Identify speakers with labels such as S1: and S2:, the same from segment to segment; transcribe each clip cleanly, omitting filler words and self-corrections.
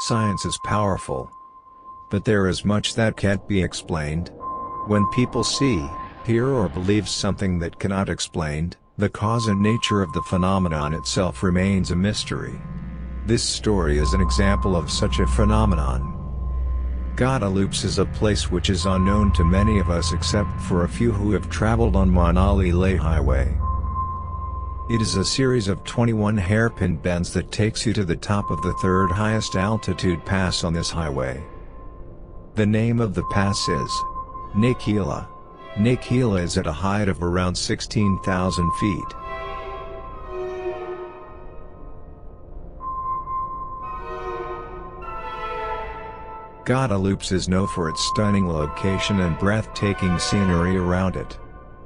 S1: Science is powerful. But there is much that can't be explained. When people see, hear or believe something that cannot explained, the cause and nature of the phenomenon itself remains a mystery. This story is an example of such a phenomenon. Gata Loops is a place which is unknown to many of us except for a few who have traveled on Manali-Leh highway. It is a series of 21 hairpin bends that takes you to the top of the third highest altitude pass on this highway. The name of the pass is Nakhela. Nakhela is at a height of around 16,000 feet. Gata Loops is known for its stunning location and breathtaking scenery around it.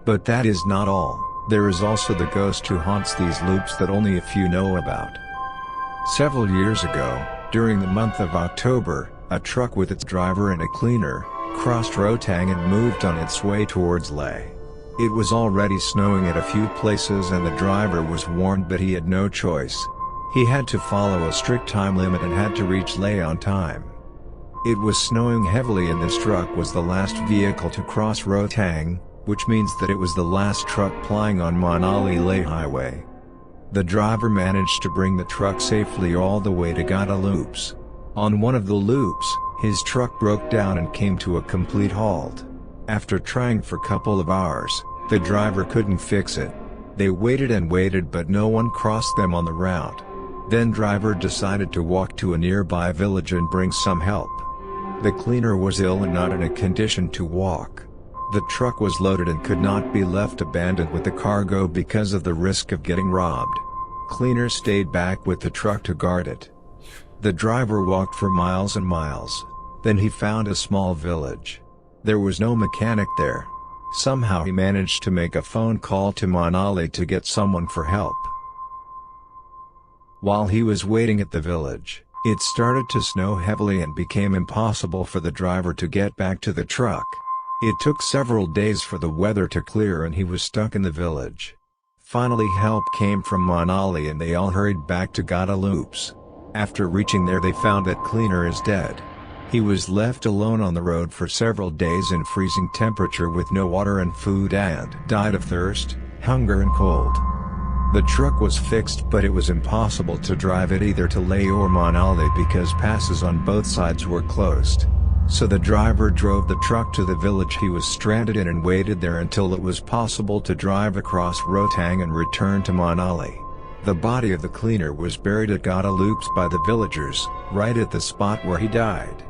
S1: But that is not all. There is also the ghost who haunts these loops that only a few know about. Several years ago, during the month of October, a truck with its driver and a cleaner crossed Rohtang and moved on its way towards Leh. It was already snowing at a few places and the driver was warned, but he had no choice. He had to follow a strict time limit and had to reach Leh on time. It was snowing heavily and this truck was the last vehicle to cross Rohtang, which means that it was the last truck plying on Manali-Leh highway. The driver managed to bring the truck safely all the way to Gata Loops. On one of the loops, his truck broke down and came to a complete halt. After trying for a couple of hours, the driver couldn't fix it. They waited and waited but no one crossed them on the route. Then driver decided to walk to a nearby village and bring some help. The cleaner was ill and not in a condition to walk. The truck was loaded and could not be left abandoned with the cargo because of the risk of getting robbed. Cleaner stayed back with the truck to guard it. The driver walked for miles and miles. Then he found a small village. There was no mechanic there. Somehow he managed to make a phone call to Manali to get someone for help. While he was waiting at the village, it started to snow heavily and became impossible for the driver to get back to the truck. It took several days for the weather to clear and he was stuck in the village. Finally help came from Manali and they all hurried back to Gata Loops. After reaching there they found that cleaner is dead. He was left alone on the road for several days in freezing temperature with no water and food and died of thirst, hunger and cold. The truck was fixed but it was impossible to drive it either to Leh or Manali because passes on both sides were closed. So the driver drove the truck to the village he was stranded in and waited there until it was possible to drive across Rohtang and return to Manali. The body of the cleaner was buried at Gata Loops by the villagers, right at the spot where he died.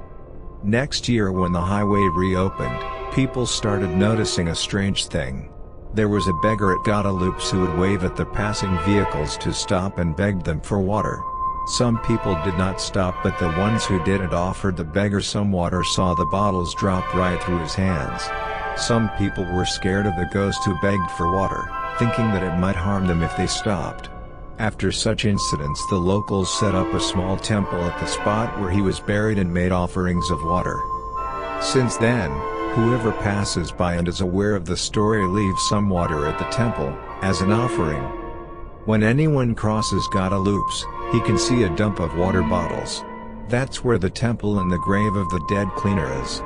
S1: Next year when the highway reopened, people started noticing a strange thing. There was a beggar at Gata Loops who would wave at the passing vehicles to stop and begged them for water. Some people did not stop but the ones who did and offered the beggar some water saw the bottles drop right through his hands. Some people were scared of the ghost who begged for water, thinking that it might harm them if they stopped. After such incidents the locals set up a small temple at the spot where he was buried and made offerings of water. Since then, whoever passes by and is aware of the story leaves some water at the temple, as an offering. When anyone crosses Gata Loops, he can see a dump of water bottles. That's where the temple and the grave of the dead cleaner is.